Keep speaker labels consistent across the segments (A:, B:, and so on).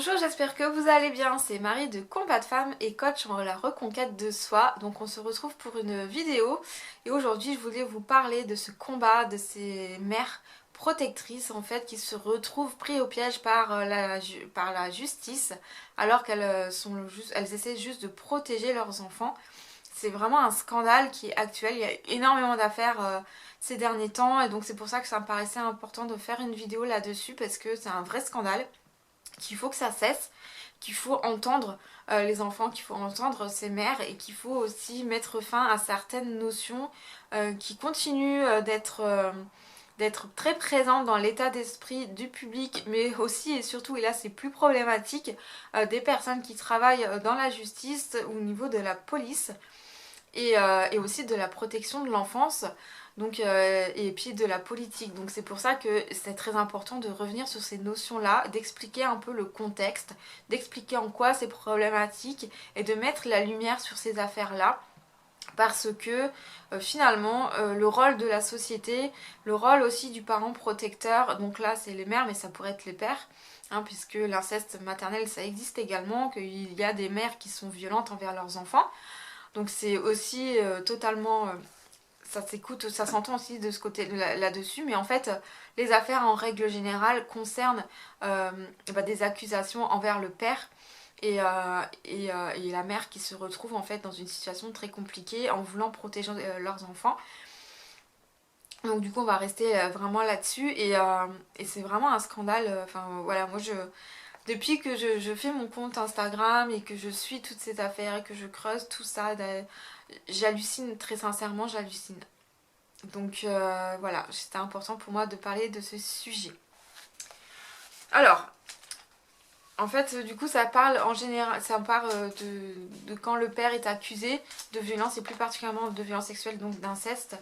A: Bonjour, j'espère que vous allez bien, c'est Marie de Combat de Femmes et coach en la reconquête de soi. Donc on se retrouve pour une vidéo et aujourd'hui je voulais vous parler de ce combat de ces mères protectrices en fait qui se retrouvent pris au piège par la justice alors qu'elles essaient juste de protéger leurs enfants. C'est vraiment un scandale qui est actuel, il y a énormément d'affaires ces derniers temps et donc c'est pour ça que ça me paraissait important de faire une vidéo là-dessus parce que c'est un vrai scandale, qu'il faut que ça cesse, qu'il faut entendre les enfants, qu'il faut entendre ces mères et qu'il faut aussi mettre fin à certaines notions qui continuent d'être très présentes dans l'état d'esprit du public, mais aussi et surtout, et là c'est plus problématique, des personnes qui travaillent dans la justice au niveau de la police et aussi de la protection de l'enfance. Donc, et puis de la politique. Donc c'est pour ça que c'est très important de revenir sur ces notions-là, d'expliquer un peu le contexte, d'expliquer en quoi c'est problématique et de mettre la lumière sur ces affaires-là. Parce que finalement, le rôle de la société, le rôle aussi du parent protecteur, donc là c'est les mères mais ça pourrait être les pères, hein, puisque l'inceste maternel ça existe également, qu'il y a des mères qui sont violentes envers leurs enfants. Donc c'est aussi totalement ça s'écoute, ça s'entend aussi de ce côté là-dessus, mais en fait, les affaires en règle générale concernent des accusations envers le père et la mère qui se retrouvent en fait dans une situation très compliquée en voulant protéger leurs enfants. Donc du coup, on va rester vraiment là-dessus et c'est vraiment un scandale. Enfin voilà, moi depuis que je fais mon compte Instagram et que je suis toutes ces affaires et que je creuse tout ça, j'hallucine, très sincèrement, j'hallucine. Donc voilà, c'était important pour moi de parler de ce sujet. Alors, en fait, du coup, ça parle en général, ça parle de quand le père est accusé de violence et plus particulièrement de violence sexuelle, donc d'inceste,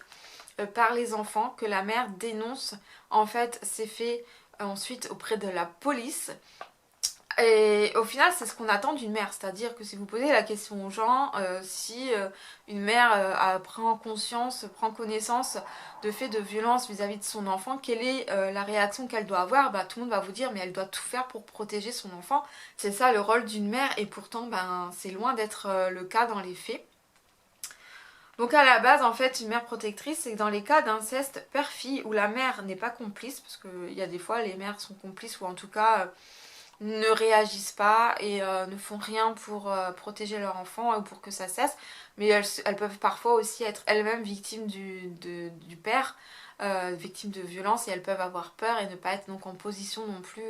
A: par les enfants, que la mère dénonce en fait ces faits ensuite auprès de la police. Et au final, c'est ce qu'on attend d'une mère, c'est-à-dire que si vous posez la question aux gens, si une mère prend conscience, prend connaissance de faits de violence vis-à-vis de son enfant, quelle est la réaction qu'elle doit avoir? Bah, tout le monde va vous dire, mais elle doit tout faire pour protéger son enfant. C'est ça le rôle d'une mère, et pourtant, ben, c'est loin d'être le cas dans les faits. Donc à la base, en fait, une mère protectrice, c'est que dans les cas d'inceste père-fille, où la mère n'est pas complice, parce qu'il y a des fois les mères sont complices, ou en tout cas ne réagissent pas et ne font rien pour protéger leur enfant ou pour que ça cesse, mais elles peuvent parfois aussi être elles-mêmes victimes du père, victimes de violences, et elles peuvent avoir peur et ne pas être donc en position non plus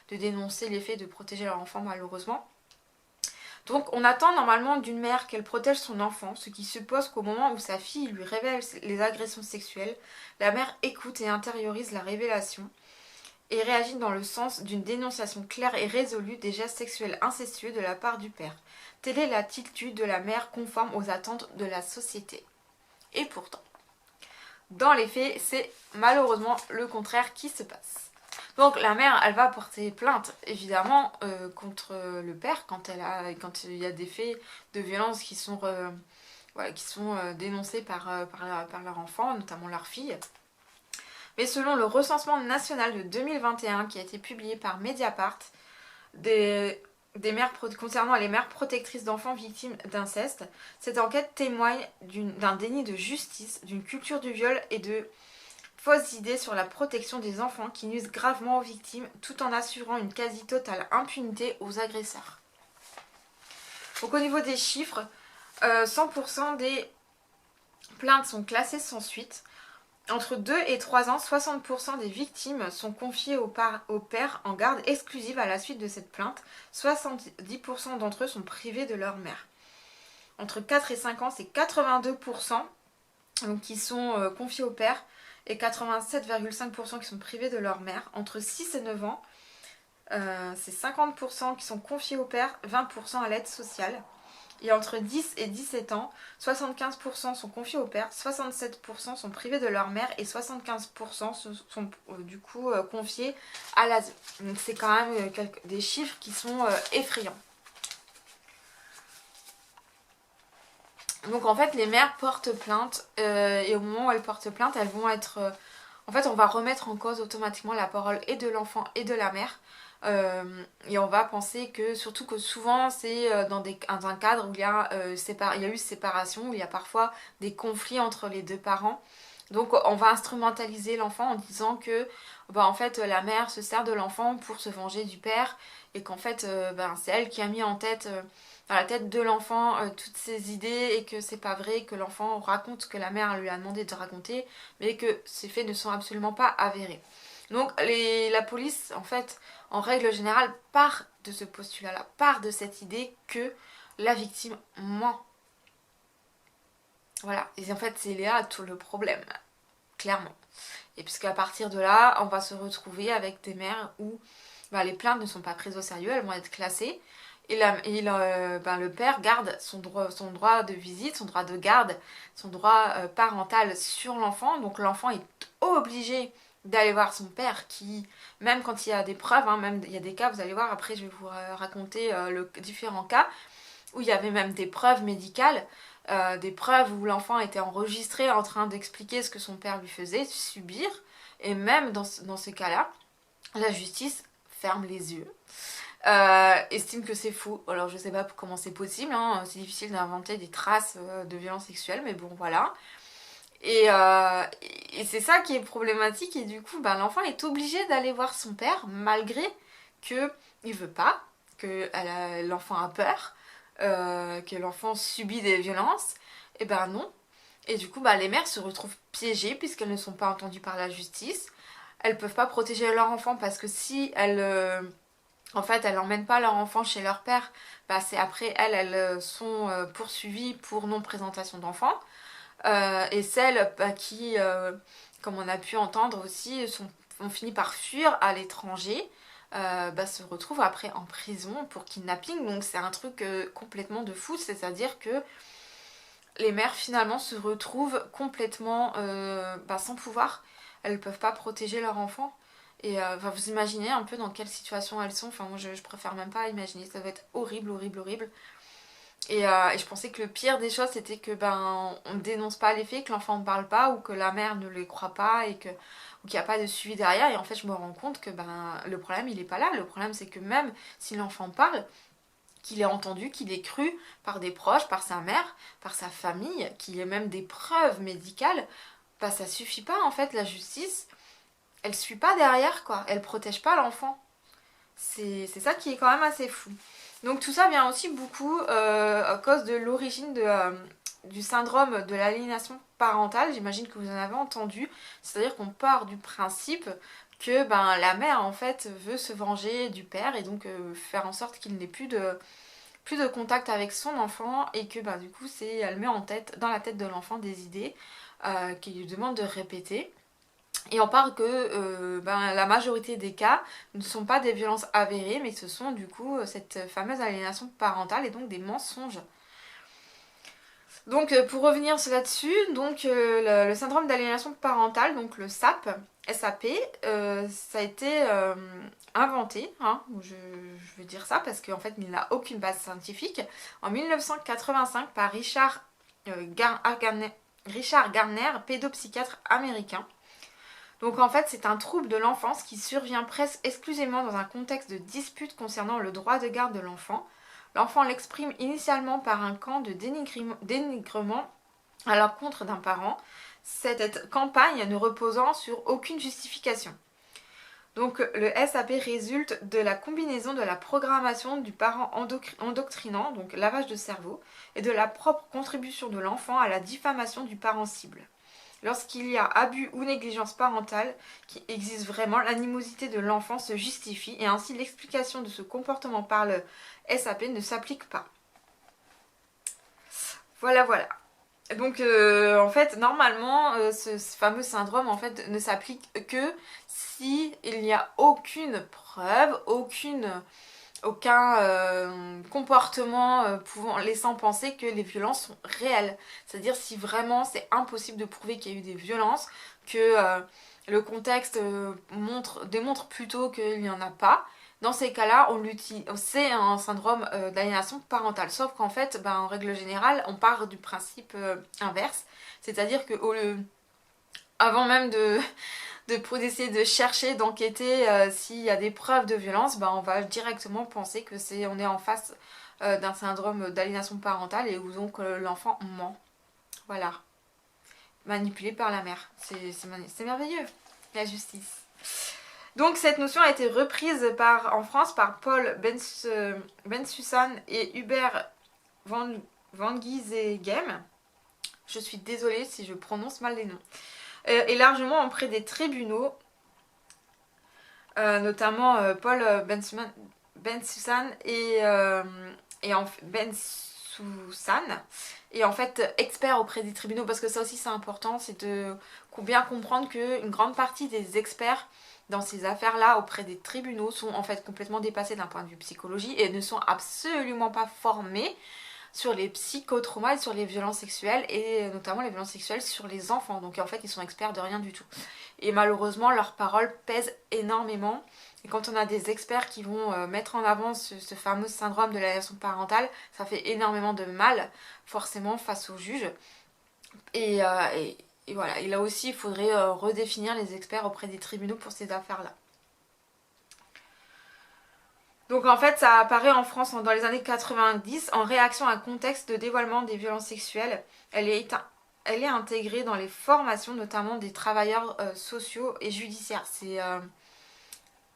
A: de dénoncer les faits, de protéger leur enfant malheureusement. Donc on attend normalement d'une mère qu'elle protège son enfant, ce qui suppose qu'au moment où sa fille lui révèle les agressions sexuelles, la mère écoute et intériorise la révélation et réagit dans le sens d'une dénonciation claire et résolue des gestes sexuels incestueux de la part du père. Telle est l'attitude de la mère conforme aux attentes de la société. Et pourtant, dans les faits, c'est malheureusement le contraire qui se passe. Donc la mère, elle va porter plainte, évidemment, contre le père quand il y a des faits de violence qui sont, dénoncés par leur enfant, notamment leur fille. Mais selon le recensement national de 2021 qui a été publié par Mediapart, concernant les mères protectrices d'enfants victimes d'inceste, cette enquête témoigne d'un déni de justice, d'une culture du viol et de fausses idées sur la protection des enfants qui nuisent gravement aux victimes tout en assurant une quasi-totale impunité aux agresseurs. Donc au niveau des chiffres, 100% des plaintes sont classées sans suite. Entre 2 et 3 ans, 60% des victimes sont confiées au père en garde exclusive à la suite de cette plainte. 70% d'entre eux sont privés de leur mère. Entre 4 et 5 ans, c'est 82% qui sont confiés au père et 87,5% qui sont privés de leur mère. Entre 6 et 9 ans, c'est 50% qui sont confiés au père, 20% à l'aide sociale. Et entre 10 et 17 ans, 75% sont confiés au père, 67% sont privés de leur mère et 75% sont du coup confiés à l'ASE. Donc c'est quand même des chiffres qui sont effrayants. Donc en fait les mères portent plainte et au moment où elles portent plainte, elles vont être en fait on va remettre en cause automatiquement la parole et de l'enfant et de la mère. Et on va penser que, surtout que souvent c'est dans un cadre où il y a eu séparation, où il y a parfois des conflits entre les deux parents. Donc on va instrumentaliser l'enfant en disant que en fait la mère se sert de l'enfant pour se venger du père et qu'en fait c'est elle qui a mis en tête dans la tête de l'enfant toutes ces idées et que c'est pas vrai, que l'enfant raconte ce que la mère lui a demandé de raconter, mais que ces faits ne sont absolument pas avérés. Donc la police, en fait, en règle générale, part de ce postulat-là, part de cette idée que la victime ment. Voilà, et en fait c'est là tout le problème, clairement. Et puisqu'à partir de là, on va se retrouver avec des mères où les plaintes ne sont pas prises au sérieux, elles vont être classées. Le père garde son droit de visite, son droit de garde, son droit parental sur l'enfant. Donc l'enfant est obligé d'aller voir son père qui, même quand il y a des preuves, même il y a des cas, vous allez voir, après je vais vous raconter différents cas, où il y avait même des preuves médicales, des preuves où l'enfant était enregistré en train d'expliquer ce que son père lui faisait subir. Et même dans ce cas-là, la justice ferme les yeux. Estime que c'est faux. Alors je sais pas comment c'est possible, c'est difficile d'inventer des traces de violences sexuelles, mais bon voilà. Et c'est ça qui est problématique, et du coup l'enfant est obligé d'aller voir son père malgré que il veut pas, que l'enfant a peur, que l'enfant subit des violences. Et non. Et du coup les mères se retrouvent piégées puisqu'elles ne sont pas entendues par la justice. Elles peuvent pas protéger leur enfant parce que si elles n'emmènent pas leur enfant chez leur père, c'est après elles sont poursuivies pour non-présentation d'enfant. Et celles qui, comme on a pu entendre aussi, ont fini par fuir à l'étranger, se retrouvent après en prison pour kidnapping. Donc c'est un truc complètement de fou, c'est-à-dire que les mères finalement se retrouvent complètement sans pouvoir. Elles ne peuvent pas protéger leur enfant. Et vous imaginez un peu dans quelle situation elles sont. Moi je préfère même pas imaginer, ça doit être horrible, horrible, horrible. Et je pensais que le pire des choses c'était que on ne dénonce pas les faits, que l'enfant ne parle pas ou que la mère ne les croit pas ou qu'il n'y a pas de suivi derrière. Et en fait je me rends compte que le problème il est pas là. Le problème c'est que même si l'enfant parle, qu'il est entendu, qu'il est cru par des proches, par sa mère, par sa famille, qu'il y ait même des preuves médicales, ça suffit pas en fait. La justice, elle suit pas derrière quoi, elle protège pas l'enfant. C'est ça qui est quand même assez fou. Donc tout ça vient aussi beaucoup à cause de l'origine du syndrome de l'aliénation parentale. J'imagine que vous en avez entendu. C'est-à-dire qu'on part du principe que la mère en fait veut se venger du père et donc faire en sorte qu'il n'ait plus de contact avec son enfant, et que du coup elle met dans la tête de l'enfant des idées qu'il lui demande de répéter. Et on parle que la majorité des cas ne sont pas des violences avérées, mais ce sont du coup cette fameuse aliénation parentale et donc des mensonges. Donc pour revenir là-dessus, donc le syndrome d'aliénation parentale, donc le SAP, SAP, ça a été inventé, je veux dire ça parce qu'en fait il n'a aucune base scientifique, en 1985 par Richard Garner, pédopsychiatre américain. Donc en fait c'est un trouble de l'enfance qui survient presque exclusivement dans un contexte de dispute concernant le droit de garde de l'enfant. L'enfant l'exprime initialement par un camp de dénigrement à l'encontre d'un parent, cette campagne ne reposant sur aucune justification. Donc le SAP résulte de la combinaison de la programmation du parent endoctrinant, donc lavage de cerveau, et de la propre contribution de l'enfant à la diffamation du parent cible. Lorsqu'il y a abus ou négligence parentale qui existe vraiment, l'animosité de l'enfant se justifie et ainsi l'explication de ce comportement par le SAP ne s'applique pas. Voilà. Donc en fait normalement ce fameux syndrome en fait ne s'applique que si il n'y a aucune preuve, aucun comportement laissant penser que les violences sont réelles. C'est-à-dire si vraiment c'est impossible de prouver qu'il y a eu des violences, que le contexte démontre plutôt qu'il n'y en a pas. Dans ces cas-là, c'est un syndrome d'aliénation parentale. Sauf qu'en fait, en règle générale, on part du principe inverse. C'est-à-dire que avant même d'essayer de chercher, d'enquêter s'il y a des preuves de violence, on va directement penser que on est en face d'un syndrome d'aliénation parentale et où donc l'enfant ment. Voilà. Manipulé par la mère. C'est merveilleux, la justice. Donc cette notion a été reprise en France par Paul Bensussan et Hubert Van Giesegem. Je suis désolée si je prononce mal les noms. Et largement auprès des tribunaux, notamment Paul Bensussan et en fait expert auprès des tribunaux, parce que ça aussi c'est important, c'est de bien comprendre qu'une grande partie des experts dans ces affaires-là auprès des tribunaux sont en fait complètement dépassés d'un point de vue psychologie et ne sont absolument pas formés sur les psychotraumas et sur les violences sexuelles, et notamment les violences sexuelles sur les enfants. Donc en fait ils sont experts de rien du tout. Et malheureusement leurs paroles pèsent énormément. Et quand on a des experts qui vont mettre en avant ce fameux syndrome de l'aliénation parentale, ça fait énormément de mal forcément face aux juges. Et voilà, et là aussi il faudrait redéfinir les experts auprès des tribunaux pour ces affaires-là. Donc en fait ça apparaît en France dans les années 90 en réaction à un contexte de dévoilement des violences sexuelles. Elle est intégrée dans les formations notamment des travailleurs sociaux et judiciaires.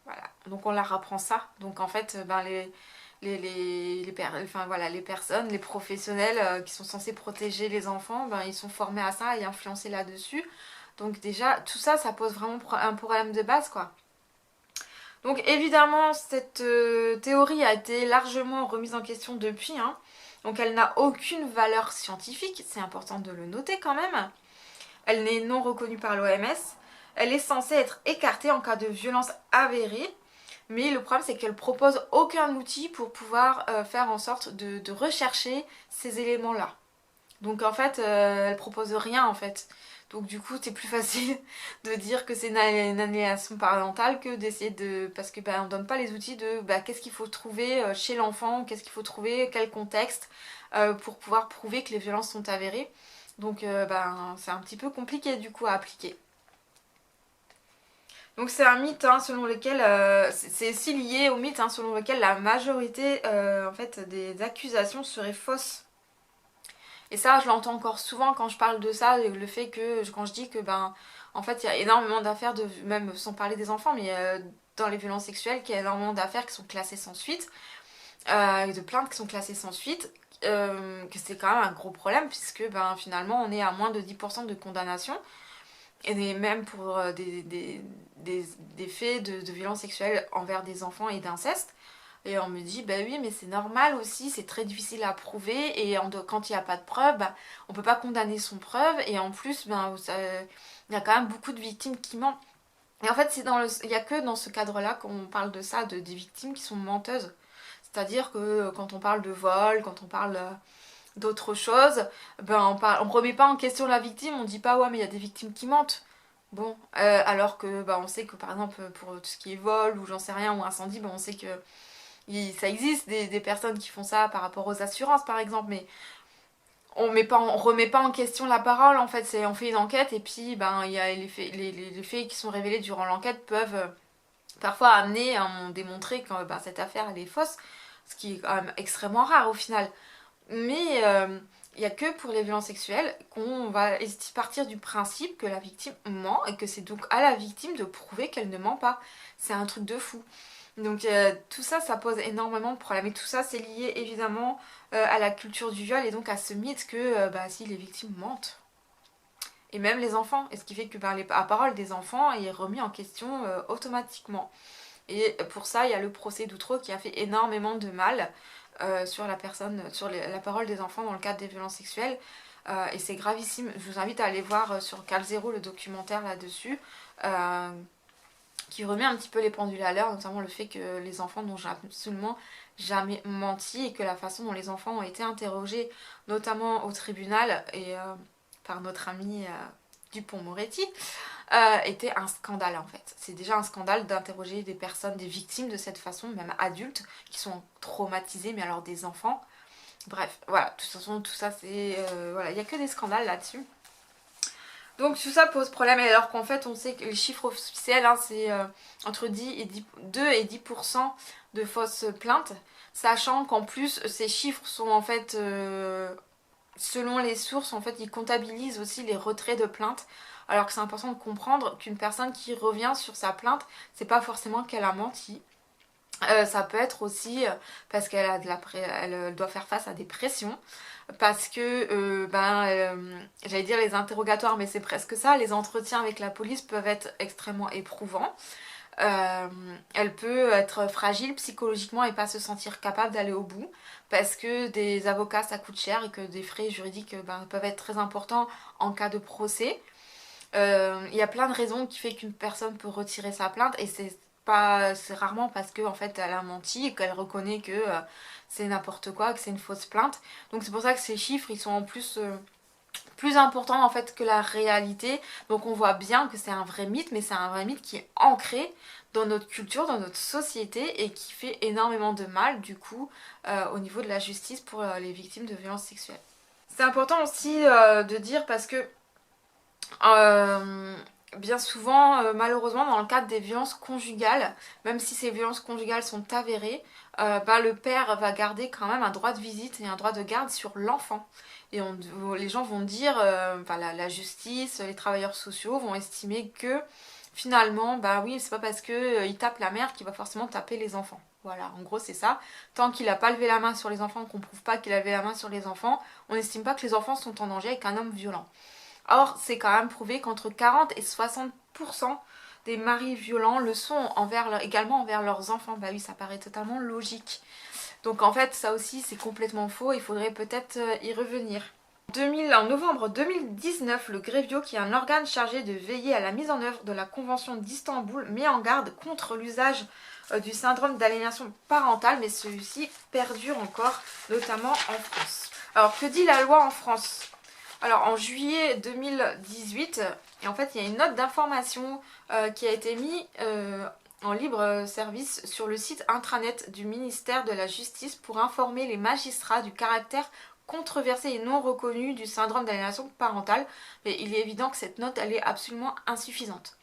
A: Voilà, donc on leur apprend ça. Donc en fait les personnes, les professionnels qui sont censés protéger les enfants, ils sont formés à ça et influencés là-dessus. Donc déjà tout ça, ça pose vraiment un problème de base quoi. Donc évidemment cette théorie a été largement remise en question depuis, hein. Donc elle n'a aucune valeur scientifique, c'est important de le noter quand même. Elle n'est non reconnue par l'OMS. Elle est censée être écartée en cas de violence avérée. Mais le problème c'est qu'elle propose aucun outil pour pouvoir faire en sorte de rechercher ces éléments-là. Donc en fait elle propose rien en fait. Donc du coup c'est plus facile de dire que c'est une aliénation parentale que d'essayer de... Parce que on donne pas les outils de qu'est-ce qu'il faut trouver chez l'enfant, qu'est-ce qu'il faut trouver, quel contexte pour pouvoir prouver que les violences sont avérées. Donc c'est un petit peu compliqué du coup à appliquer. Donc c'est un mythe selon lequel, c'est aussi lié au mythe selon lequel la majorité en fait, des accusations seraient fausses. Et ça je l'entends encore souvent quand je parle de ça, le fait que quand je dis que en fait il y a énormément d'affaires, même sans parler des enfants, mais dans les violences sexuelles, qu'il y a énormément d'affaires qui sont classées sans suite, de plaintes qui sont classées sans suite, que c'est quand même un gros problème puisque finalement on est à moins de 10% de condamnation. Et même pour des faits de violence sexuelle envers des enfants et d'inceste. Et on me dit, oui, mais c'est normal aussi, c'est très difficile à prouver. Et quand il n'y a pas de preuve, on ne peut pas condamner sans preuve. Et en plus, il y a quand même beaucoup de victimes qui mentent. Et en fait, il n'y a que dans ce cadre-là qu'on parle de ça, des victimes qui sont menteuses. C'est-à-dire que quand on parle de vol, quand on parle d'autres choses, on remet pas en question la victime, on dit pas ouais mais il y a des victimes qui mentent. Bon, alors que on sait que par exemple pour tout ce qui est vol ou j'en sais rien ou incendie, on sait que ça existe des personnes qui font ça par rapport aux assurances par exemple, mais on remet pas en question la parole en fait, on fait une enquête et puis il y a les faits qui sont révélés durant l'enquête peuvent parfois amener à démontrer que cette affaire elle est fausse, ce qui est quand même extrêmement rare au final. Mais il n'y a que pour les violences sexuelles qu'on va partir du principe que la victime ment et que c'est donc à la victime de prouver qu'elle ne ment pas. C'est un truc de fou. Donc tout ça, ça pose énormément de problèmes. Et tout ça, c'est lié évidemment à la culture du viol et donc à ce mythe que si les victimes mentent. Et même les enfants. Et ce qui fait que la parole des enfants est remis en question automatiquement. Et pour ça, il y a le procès d'Outreau qui a fait énormément de mal sur la personne, sur la parole des enfants dans le cadre des violences sexuelles. Et c'est gravissime. Je vous invite à aller voir sur Cal Zero le documentaire là-dessus, qui remet un petit peu les pendules à l'heure, notamment le fait que les enfants n'ont absolument jamais menti et que la façon dont les enfants ont été interrogés, notamment au tribunal et par notre ami Dupond-Moretti, était un scandale en fait. C'est déjà un scandale d'interroger des personnes, des victimes de cette façon, même adultes, qui sont traumatisés, mais alors des enfants. Bref, voilà, de toute façon, tout ça c'est... voilà, il n'y a que des scandales là-dessus. Donc tout ça pose problème, alors qu'en fait on sait que les chiffres officiels, hein, c'est entre 2 et 10% de fausses plaintes, sachant qu'en plus ces chiffres sont en fait, selon les sources, en fait ils comptabilisent aussi les retraits de plaintes, alors que c'est important de comprendre qu'une personne qui revient sur sa plainte, c'est pas forcément qu'elle a menti. Ça peut être aussi parce qu'elle a elle doit faire face à des pressions, parce que j'allais dire les interrogatoires, mais c'est presque ça, les entretiens avec la police peuvent être extrêmement éprouvants. Euh, Elle peut être fragile psychologiquement et pas se sentir capable d'aller au bout, parce que des avocats ça coûte cher et que des frais juridiques peuvent être très importants en cas de procès. Il y a plein de raisons qui fait qu'une personne peut retirer sa plainte, et c'est rarement parce que en fait elle a menti et qu'elle reconnaît que c'est n'importe quoi, que c'est une fausse plainte. Donc c'est pour ça que ces chiffres ils sont en plus plus importants en fait que la réalité. Donc on voit bien que c'est un vrai mythe, mais c'est un vrai mythe qui est ancré dans notre culture, dans notre société, et qui fait énormément de mal du coup au niveau de la justice pour les victimes de violences sexuelles. C'est important aussi de dire, parce que euh, bien souvent, malheureusement, dans le cadre des violences conjugales, même si ces violences conjugales sont avérées, le père va garder quand même un droit de visite et un droit de garde sur l'enfant. Et les gens vont dire, la justice, les travailleurs sociaux vont estimer que finalement, bah oui, c'est pas parce que il tape la mère qu'il va forcément taper les enfants. Voilà, en gros c'est ça. Tant qu'il n'a pas levé la main sur les enfants, qu'on prouve pas qu'il a levé la main sur les enfants, on n'estime pas que les enfants sont en danger avec un homme violent. Or, c'est quand même prouvé qu'entre 40 et 60% des maris violents le sont également envers leurs enfants. Bah oui, ça paraît totalement logique. Donc en fait, ça aussi, c'est complètement faux. Il faudrait peut-être y revenir. En novembre 2019, le Grevio, qui est un organe chargé de veiller à la mise en œuvre de la Convention d'Istanbul, met en garde contre l'usage du syndrome d'aliénation parentale, mais celui-ci perdure encore, notamment en France. Alors, que dit la loi en France? Alors en juillet 2018, et en fait il y a une note d'information qui a été mise en libre service sur le site intranet du ministère de la Justice pour informer les magistrats du caractère controversé et non reconnu du syndrome d'aliénation parentale. Mais il est évident que cette note elle est absolument insuffisante.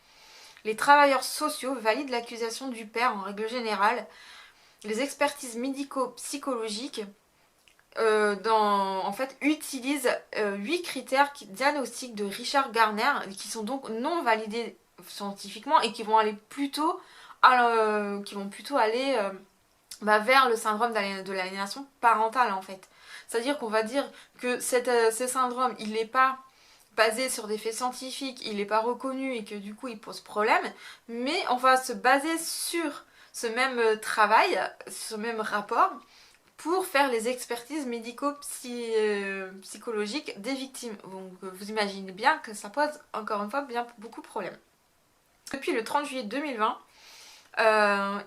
A: Les travailleurs sociaux valident l'accusation du père en règle générale. Les expertises médico-psychologiques en fait, utilise 8 critères diagnostiques de Richard Garner, qui sont donc non validés scientifiquement et qui vont aller plutôt, aller vers le syndrome de l'aliénation parentale en fait. C'est-à-dire qu'on va dire que ce syndrome, il n'est pas basé sur des faits scientifiques, il n'est pas reconnu et que du coup il pose problème, mais on va se baser sur ce même travail, ce même rapport, pour faire les expertises médico-psychologiques des victimes. Donc vous imaginez bien que ça pose encore une fois beaucoup de problèmes. Depuis le 30 juillet 2020,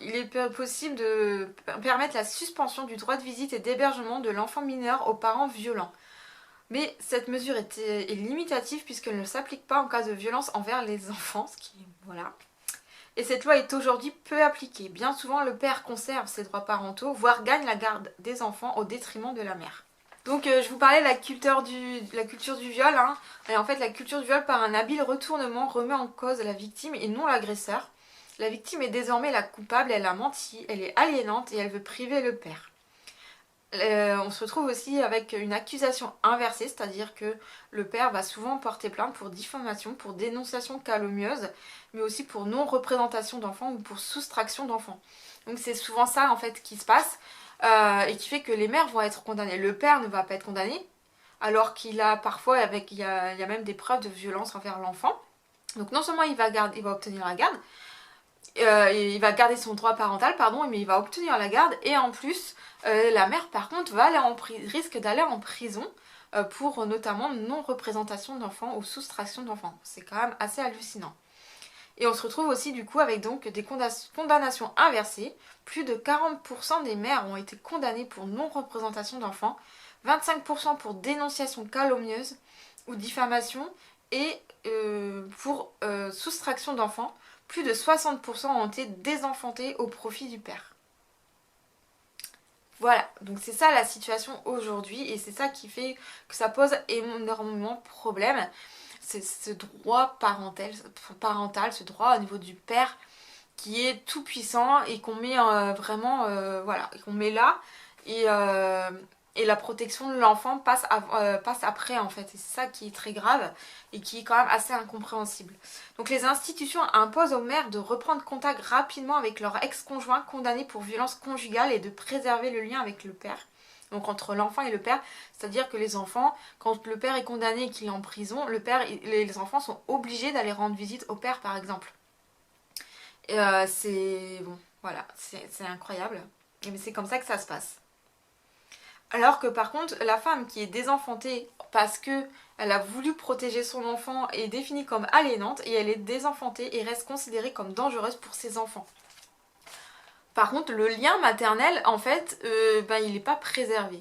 A: il est possible de permettre la suspension du droit de visite et d'hébergement de l'enfant mineur aux parents violents. Mais cette mesure est limitative puisqu'elle ne s'applique pas en cas de violence envers les enfants, ce qui voilà. Et cette loi est aujourd'hui peu appliquée. Bien souvent, le père conserve ses droits parentaux, voire gagne la garde des enfants au détriment de la mère. Donc je vous parlais de la culture du viol, hein. Et en fait la culture du viol par un habile retournement remet en cause la victime et non l'agresseur. La victime est désormais la coupable, elle a menti, elle est aliénante et elle veut priver le père. On se retrouve aussi avec une accusation inversée, c'est-à-dire que le père va souvent porter plainte pour diffamation, pour dénonciation calomnieuse, mais aussi pour non-représentation d'enfants ou pour soustraction d'enfants. Donc c'est souvent ça en fait qui se passe et qui fait que les mères vont être condamnées. Le père ne va pas être condamné, alors qu'il a parfois, il y a même des preuves de violence envers l'enfant. Donc non seulement il va obtenir la garde, il va garder son droit parental, pardon, mais il va obtenir la garde, et en plus, la mère par contre risque d'aller en prison pour notamment non-représentation d'enfants ou soustraction d'enfants. C'est quand même assez hallucinant. Et on se retrouve aussi du coup avec donc des condamnations inversées. Plus de 40% des mères ont été condamnées pour non-représentation d'enfants, 25% pour dénonciation calomnieuse ou diffamation, et pour soustraction d'enfants, plus de 60% ont été désenfantés au profit du père. Voilà, donc c'est ça la situation aujourd'hui et c'est ça qui fait que ça pose énormément de problèmes. c'est ce droit parental, ce droit au niveau du père qui est tout puissant et qu'on met vraiment voilà, qu'on met là et la protection de l'enfant passe après en fait, et c'est ça qui est très grave et qui est quand même assez incompréhensible. Donc les institutions imposent aux mères de reprendre contact rapidement avec leur ex-conjoint condamné pour violence conjugale et de préserver le lien avec le père. Donc entre l'enfant et le père, c'est-à-dire que les enfants, quand le père est condamné et qu'il est en prison, les enfants sont obligés d'aller rendre visite au père par exemple. Et c'est bon, voilà, c'est incroyable. Mais c'est comme ça que ça se passe. Alors que par contre, la femme qui est désenfantée parce que elle a voulu protéger son enfant est définie comme aliénante et elle est désenfantée et reste considérée comme dangereuse pour ses enfants. Par contre, le lien maternel, en fait, il n'est pas préservé.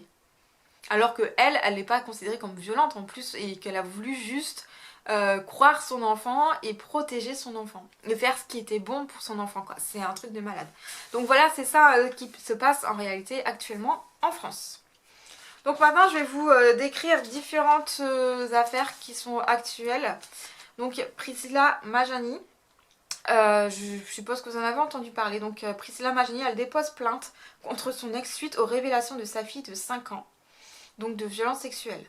A: Alors que elle n'est pas considérée comme violente en plus et qu'elle a voulu juste croire son enfant et protéger son enfant. Et faire ce qui était bon pour son enfant, quoi. C'est un truc de malade. Donc voilà, c'est ça qui se passe en réalité actuellement en France. Donc maintenant, je vais vous décrire différentes affaires qui sont actuelles. Donc Priscilla Majani, je suppose que vous en avez entendu parler. Donc Priscilla Majani, elle dépose plainte contre son ex suite aux révélations de sa fille de 5 ans. Donc de violences sexuelles.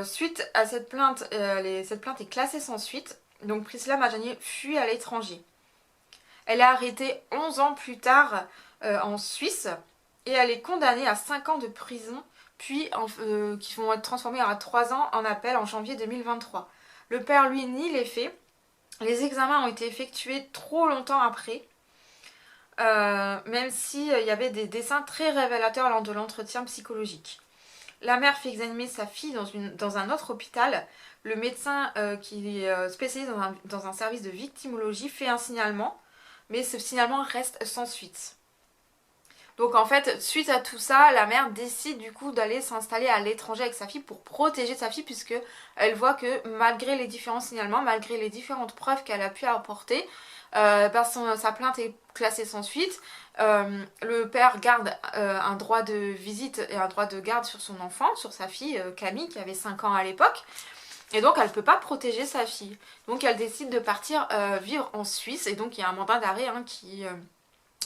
A: Suite à cette plainte est classée sans suite. Donc Priscilla Majani fuit à l'étranger. Elle est arrêtée 11 ans plus tard en Suisse et elle est condamnée à 5 ans de prison, puis qui vont être transformés à 3 ans en appel en janvier 2023. Le père, lui, nie les faits. Les examens ont été effectués trop longtemps après, même s'il y avait des dessins très révélateurs lors de l'entretien psychologique. La mère fait examiner sa fille dans un autre hôpital. Le médecin qui est spécialisé dans un service de victimologie fait un signalement, mais ce signalement reste sans suite. Donc en fait, suite à tout ça, la mère décide du coup d'aller s'installer à l'étranger avec sa fille pour protéger sa fille, puisque elle voit que malgré les différents signalements, malgré les différentes preuves qu'elle a pu apporter, sa plainte est classée sans suite. Le père garde un droit de visite et un droit de garde sur son enfant, sur sa fille Camille qui avait 5 ans à l'époque. Et donc elle ne peut pas protéger sa fille. Donc elle décide de partir vivre en Suisse. Et donc il y a un mandat d'arrêt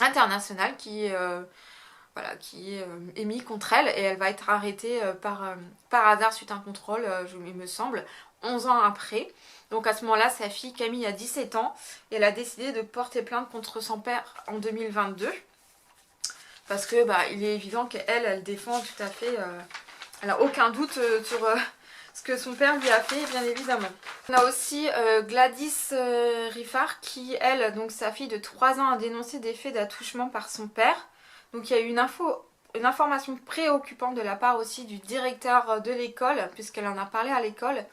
A: international qui est émis contre elle. Et elle va être arrêtée par hasard suite à un contrôle, il me semble, 11 ans après. Donc à ce moment-là, sa fille Camille a 17 ans et elle a décidé de porter plainte contre son père en 2022. Parce que il est évident qu'elle défend tout à fait, elle n'a aucun doute sur ce que son père lui a fait, bien évidemment. On a aussi Gladys Riffard qui, elle, donc sa fille de 3 ans, a dénoncé des faits d'attouchement par son père. Donc il y a eu une information préoccupante de la part aussi du directeur de l'école, puisqu'elle en a parlé à l'école,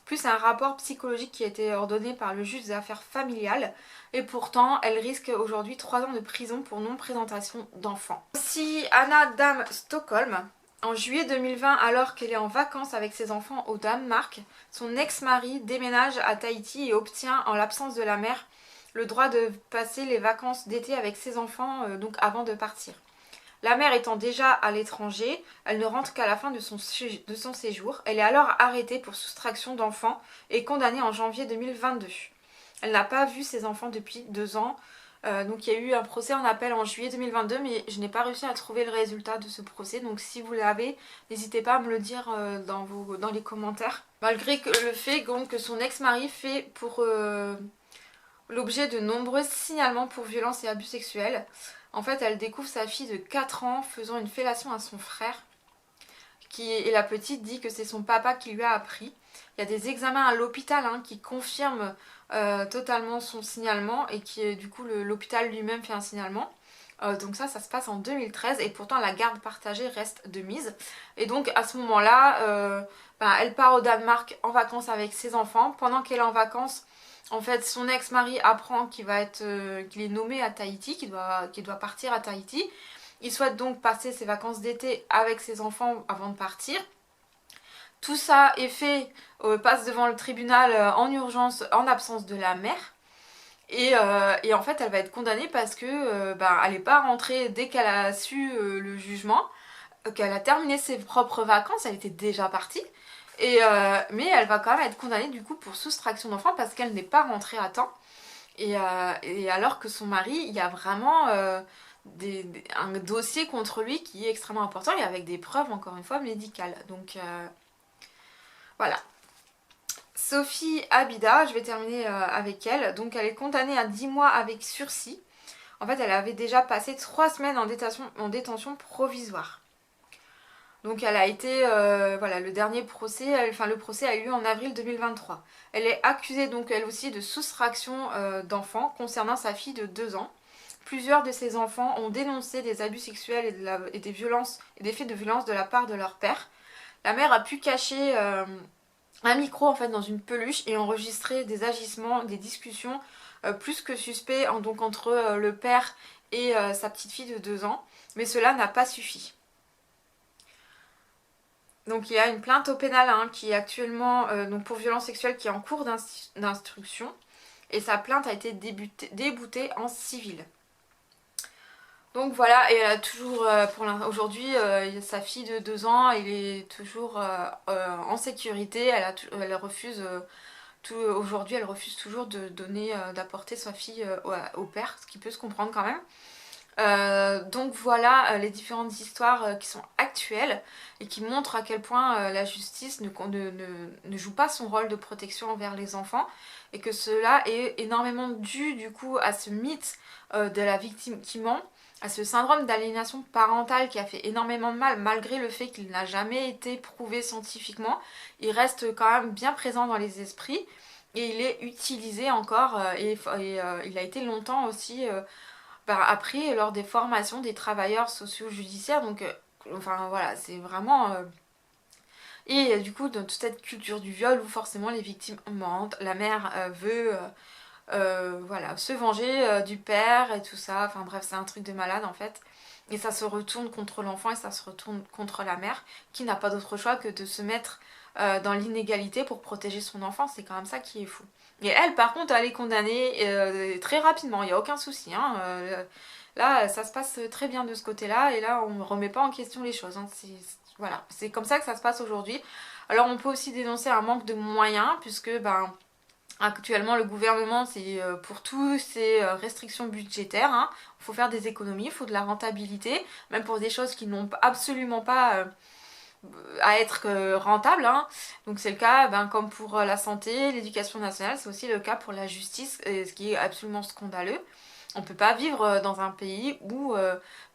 A: plus un rapport psychologique qui a été ordonné par le juge des affaires familiales. Et pourtant, elle risque aujourd'hui 3 ans de prison pour non-présentation d'enfants. Aussi, Anna Dam Stockholm, en juillet 2020, alors qu'elle est en vacances avec ses enfants au Danemark, son ex-mari déménage à Tahiti et obtient, en l'absence de la mère, le droit de passer les vacances d'été avec ses enfants donc avant de partir. La mère étant déjà à l'étranger, elle ne rentre qu'à la fin de son séjour. Elle est alors arrêtée pour soustraction d'enfants et condamnée en janvier 2022. Elle n'a pas vu ses enfants depuis 2 ans. Donc il y a eu un procès en appel en juillet 2022, mais je n'ai pas réussi à trouver le résultat de ce procès. Donc si vous l'avez, n'hésitez pas à me le dire dans les commentaires. Malgré le fait que son ex-mari fait pour l'objet de nombreux signalements pour violences et abus sexuels. En fait, elle découvre sa fille de 4 ans faisant une fellation à son frère. Et la petite dit que c'est son papa qui lui a appris. Il y a des examens à l'hôpital qui confirment totalement son signalement et qui du coup l'hôpital lui-même fait un signalement. Donc ça se passe en 2013 et pourtant la garde partagée reste de mise. Et donc à ce moment-là, elle part au Danemark en vacances avec ses enfants. Pendant qu'elle est en vacances, en fait, son ex-mari apprend qu'il est nommé à Tahiti, qu'il doit partir à Tahiti. Il souhaite donc passer ses vacances d'été avec ses enfants avant de partir. Tout ça est fait, passe devant le tribunal en urgence, en absence de la mère. Et en fait, elle va être condamnée parce que elle n'est pas rentrée dès qu'elle a su le jugement, qu'elle a terminé ses propres vacances, elle était déjà partie. Mais elle va quand même être condamnée du coup pour soustraction d'enfants parce qu'elle n'est pas rentrée à temps. Et alors que son mari, il y a vraiment un dossier contre lui qui est extrêmement important et avec des preuves, encore une fois, médicales. Donc voilà. Sophie Abida, je vais terminer avec elle. Donc elle est condamnée à 10 mois avec sursis. En fait, elle avait déjà passé 3 semaines en détention provisoire. Donc elle a été, voilà, le dernier procès, le procès a eu lieu en avril 2023. Elle est accusée donc elle aussi de soustraction d'enfants concernant sa fille de 2 ans. Plusieurs de ses enfants ont dénoncé des abus sexuels et des violences et des faits de violence de la part de leur père. La mère a pu cacher un micro en fait dans une peluche et enregistrer des agissements, des discussions plus que suspects donc entre le père et sa petite fille de 2 ans. Mais cela n'a pas suffi. Donc il y a une plainte au pénal qui est actuellement donc pour violence sexuelle qui est en cours d'instruction et sa plainte a été déboutée en civil. Donc voilà, et elle a toujours, aujourd'hui, sa fille de 2 ans, elle est toujours en sécurité, elle refuse, aujourd'hui elle refuse toujours de donner, d'apporter sa fille au père, ce qui peut se comprendre quand même. Donc voilà les différentes histoires qui sont actuelles et qui montrent à quel point la justice ne joue pas son rôle de protection envers les enfants et que cela est énormément dû du coup à ce mythe de la victime qui ment, à ce syndrome d'aliénation parentale qui a fait énormément de mal malgré le fait qu'il n'a jamais été prouvé scientifiquement. Il reste quand même bien présent dans les esprits et il est utilisé encore il a été longtemps aussi appris lors des formations des travailleurs sociaux judiciaires. Donc, enfin voilà, c'est vraiment. Et du coup, dans toute cette culture du viol où forcément les victimes mentent, la mère veut voilà, se venger du père et tout ça. Enfin bref, c'est un truc de malade en fait. Et ça se retourne contre l'enfant et ça se retourne contre la mère qui n'a pas d'autre choix que de se mettre dans l'inégalité pour protéger son enfant. C'est quand même ça qui est fou. Et elle, par contre, elle est condamnée très rapidement, il n'y a aucun souci. Là, ça se passe très bien de ce côté-là, et là, on ne remet pas en question les choses. Voilà, c'est comme ça que ça se passe aujourd'hui. Alors, on peut aussi dénoncer un manque de moyens, puisque actuellement, le gouvernement, c'est pour tous ces restrictions budgétaires. Il faut faire des économies, il faut de la rentabilité, même pour des choses qui n'ont absolument pas à être rentable. Donc c'est le cas comme pour la santé, l'éducation nationale, c'est aussi le cas pour la justice, ce qui est absolument scandaleux. On ne peut pas vivre dans un pays où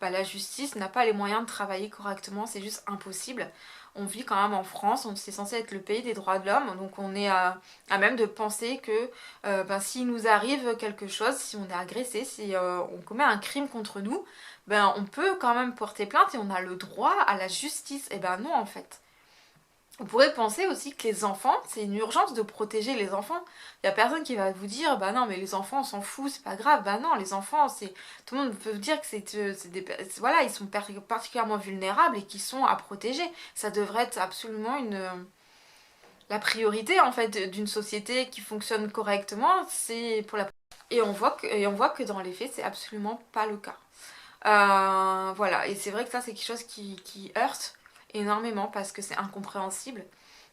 A: la justice n'a pas les moyens de travailler correctement, c'est juste impossible. On vit quand même en France, c'est censé être le pays des droits de l'homme, donc on est à même de penser que s'il nous arrive quelque chose, si on est agressé, si on commet un crime contre nous, on peut quand même porter plainte et on a le droit à la justice. Et ben non en fait. Vous pourrez penser aussi que les enfants, c'est une urgence de protéger les enfants. Il n'y a personne qui va vous dire, bah non, mais les enfants, on s'en fout, c'est pas grave. Bah non, les enfants, c'est. Tout le monde peut vous dire que voilà, ils sont particulièrement vulnérables et qu'ils sont à protéger. Ça devrait être absolument la priorité, en fait, d'une société qui fonctionne correctement, c'est pour la. Et on voit que dans les faits, c'est absolument pas le cas. Voilà, et c'est vrai que ça, c'est quelque chose qui heurte énormément parce que c'est incompréhensible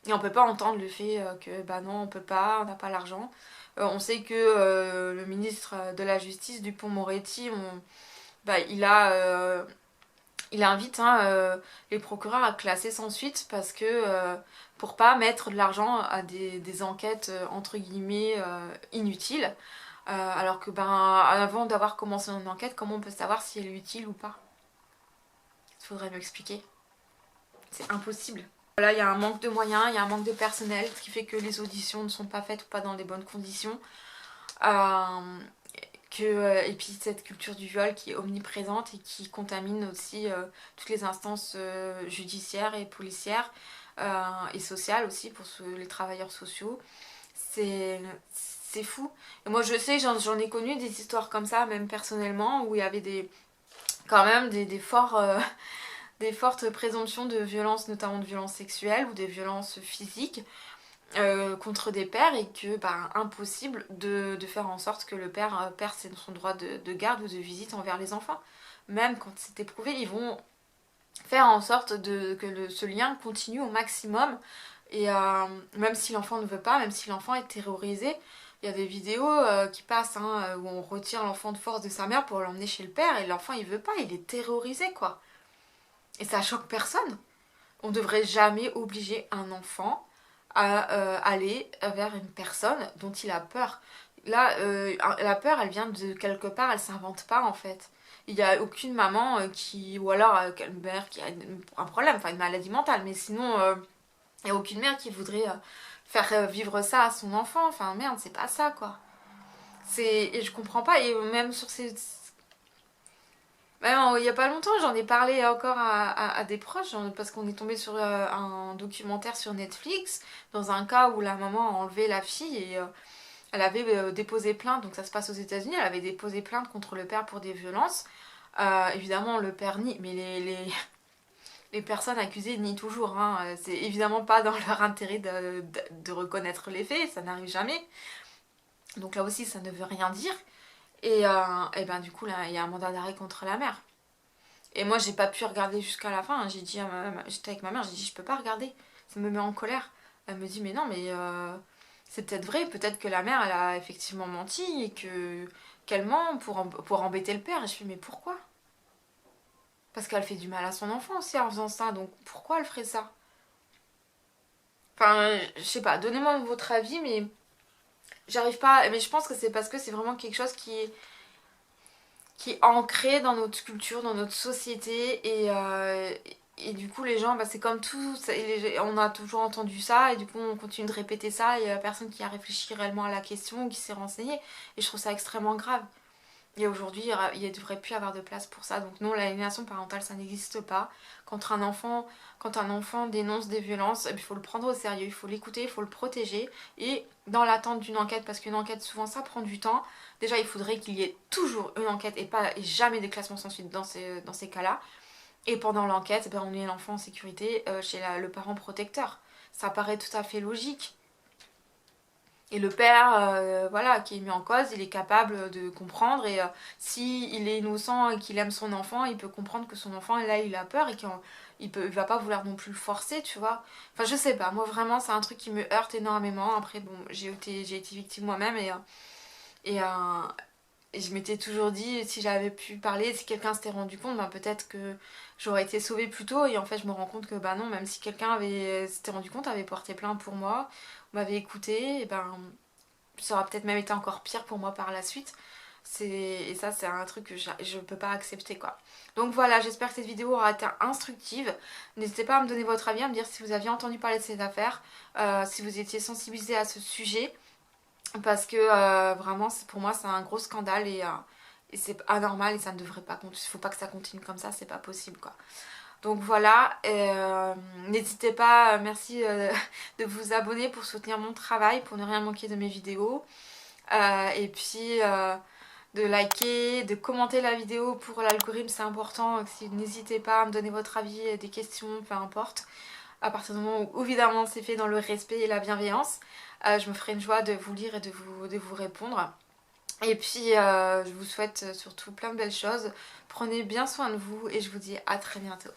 A: et on peut pas entendre le fait que bah non on peut pas, on n'a pas l'argent. On sait que le ministre de la Justice Dupond-Moretti il invite les procureurs à classer sans suite parce que pour pas mettre de l'argent à des enquêtes entre guillemets inutiles. Alors que avant d'avoir commencé une enquête, comment on peut savoir si elle est utile ou pas? Il faudrait m'expliquer. C'est impossible. Là, il y a un manque de moyens, il y a un manque de personnel, ce qui fait que les auditions ne sont pas faites ou pas dans les bonnes conditions. Et puis cette culture du viol qui est omniprésente et qui contamine aussi toutes les instances judiciaires et policières et sociales aussi pour les travailleurs sociaux. C'est fou. Et moi je sais, j'en ai connu des histoires comme ça, même personnellement, où il y avait quand même des fortes présomptions de violences, notamment de violences sexuelles ou des violences physiques contre des pères et que impossible de faire en sorte que le père perde son droit de garde ou de visite envers les enfants. Même quand c'est éprouvé, ils vont faire en sorte que ce lien continue au maximum Et même si l'enfant ne veut pas, même si l'enfant est terrorisé, il y a des vidéos qui passent hein, où on retire l'enfant de force de sa mère pour l'emmener chez le père et l'enfant il veut pas, il est terrorisé quoi. Et ça choque personne. On devrait jamais obliger un enfant à aller vers une personne dont il a peur. Là, la peur, elle vient de quelque part, elle s'invente pas en fait. Il n'y a aucune maman qui, ou alors une mère qui a un problème, enfin une maladie mentale, mais sinon, il n'y a aucune mère qui voudrait faire vivre ça à son enfant. Enfin merde, c'est pas ça quoi. Et je comprends pas, et même sur ces. Il y a pas longtemps, j'en ai parlé encore à des proches, parce qu'on est tombé sur un documentaire sur Netflix, dans un cas où la maman a enlevé la fille et elle avait déposé plainte, donc ça se passe aux États-Unis, elle avait déposé plainte contre le père pour des violences. Évidemment, le père nie, mais les personnes accusées nient toujours. Hein. C'est évidemment pas dans leur intérêt de reconnaître les faits, ça n'arrive jamais. Donc là aussi, ça ne veut rien dire. Et ben du coup, là, il y a un mandat d'arrêt contre la mère. Et moi, j'ai pas pu regarder jusqu'à la fin. J'ai dit j'étais avec ma mère, j'ai dit, je peux pas regarder. Ça me met en colère. Elle me dit, mais non, mais c'est peut-être vrai. Peut-être que la mère, elle a effectivement menti et qu'elle ment pour embêter le père. Et je fais, mais pourquoi? Parce qu'elle fait du mal à son enfant aussi en faisant ça. Donc pourquoi elle ferait ça? Enfin, je sais pas. Donnez-moi votre avis, mais j'arrive pas. Mais je pense que c'est parce que c'est vraiment quelque chose qui est ancré dans notre culture, dans notre société. Et du coup, les gens, bah, c'est comme tout, on a toujours entendu ça, et du coup, on continue de répéter ça, et il n'y a personne qui a réfléchi réellement à la question ou qui s'est renseigné. Et je trouve ça extrêmement grave. Et aujourd'hui, il ne devrait plus y avoir de place pour ça. Donc non, l'aliénation parentale, ça n'existe pas. Quand un enfant dénonce des violences, il faut le prendre au sérieux, il faut l'écouter, il faut le protéger. Et dans l'attente d'une enquête, parce qu'une enquête, souvent, ça prend du temps. Déjà, il faudrait qu'il y ait toujours une enquête et jamais des classements sans suite dans ces cas-là. Et pendant l'enquête, eh ben, on met l'enfant en sécurité chez le parent protecteur. Ça paraît tout à fait logique. Et le père, voilà, qui est mis en cause, il est capable de comprendre et si il est innocent et qu'il aime son enfant, il peut comprendre que son enfant, là, il a peur et il va pas vouloir non plus le forcer, tu vois. Enfin, je sais pas, moi vraiment, c'est un truc qui me heurte énormément. Après, bon, j'ai été victime moi-même et, et je m'étais toujours dit, si j'avais pu parler, si quelqu'un s'était rendu compte, ben, peut-être que j'aurais été sauvée plus tôt. Et en fait, je me rends compte que bah non, même si quelqu'un s'était rendu compte, avait porté plainte pour moi, m'avait écouté, et ben ça aurait peut-être même été encore pire pour moi par la suite. Et ça, c'est un truc que je peux pas accepter quoi. Donc voilà, j'espère que cette vidéo aura été instructive. N'hésitez pas à me donner votre avis, à me dire si vous aviez entendu parler de ces affaires, si vous étiez sensibilisé à ce sujet. Parce que vraiment, pour moi, c'est un gros scandale et c'est anormal et ça ne devrait pas continuer. Il faut pas que ça continue comme ça, c'est pas possible quoi. Donc voilà, n'hésitez pas, merci de vous abonner pour soutenir mon travail, pour ne rien manquer de mes vidéos. Et puis de liker, de commenter la vidéo pour l'algorithme, c'est important. N'hésitez pas à me donner votre avis, des questions, peu importe. À partir du moment où évidemment c'est fait dans le respect et la bienveillance, je me ferai une joie de vous lire et de vous répondre. Et puis je vous souhaite surtout plein de belles choses. Prenez bien soin de vous et je vous dis à très bientôt.